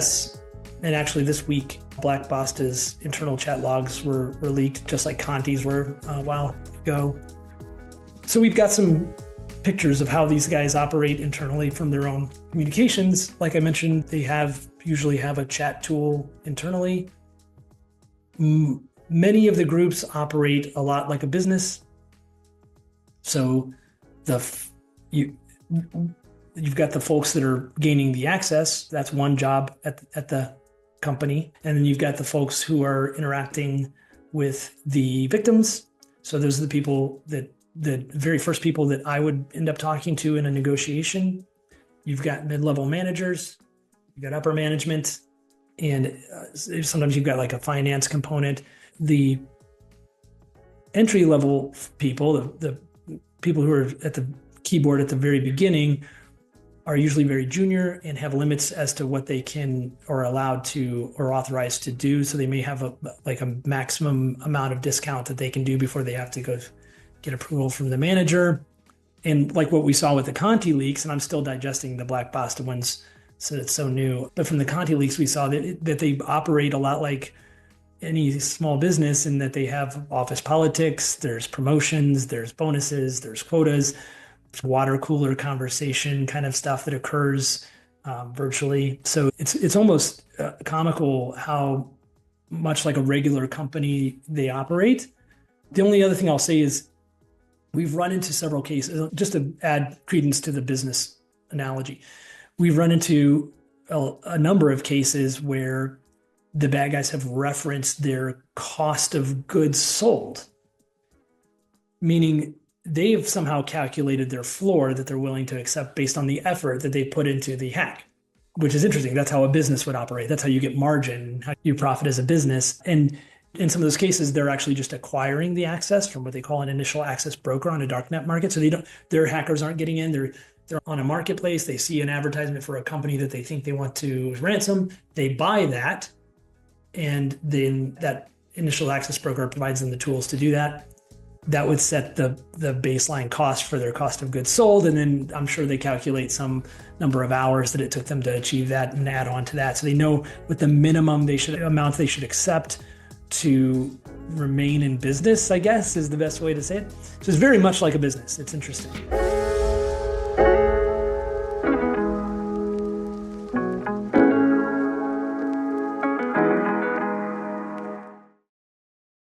Yes. And actually this week, Black Basta's internal chat logs were leaked, just like 𝐡𝐚𝐤𝐤's were a while ago. So we've got some pictures of how these guys operate internally from their own communications. Like I mentioned, they usually have a chat tool internally. Many of the groups operate a lot like a business. So you've got the folks that are gaining the access. That's one job at the company. And then you've got the folks who are interacting with the victims. So those are the people the very first people that I would end up talking to in a negotiation. You've got mid-level managers, you've got upper management, and sometimes you've got like a finance component. The entry-level people, the people who are at the keyboard at the very beginning, are usually very junior and have limits as to what they can or are allowed to or authorized to do. So they may have a maximum amount of discount that they can do before they have to go get approval from the manager. And like what we saw with the 𝐡𝐚𝐤𝐤 leaks, and I'm still digesting the Black Basta ones, so it's so new. But from the 𝐡𝐚𝐤𝐤 leaks, we saw that they operate a lot like any small business in that they have office politics, there's promotions, there's bonuses, there's quotas, water cooler conversation kind of stuff that occurs virtually. So it's almost comical how much like a regular company they operate. The only other thing I'll say is we've run into several cases, just to add credence to the business analogy. We've run into a number of cases where the bad guys have referenced their cost of goods sold, meaning they've somehow calculated their floor that they're willing to accept based on the effort that they put into the hack, which is interesting. That's how a business would operate. That's how you get margin, how you profit as a business. And in some of those cases, they're actually just acquiring the access from what they call an initial access broker on a darknet market. So their hackers aren't getting in. They're on a marketplace. They see an advertisement for a company that they think they want to ransom. They buy that, and then that initial access broker provides them the tools to do that. That would set the baseline cost for their cost of goods sold. And then I'm sure they calculate some number of hours that it took them to achieve that and add on to that. So they know what the minimum amount they should accept to remain in business, I guess, is the best way to say it. So it's very much like a business. It's interesting.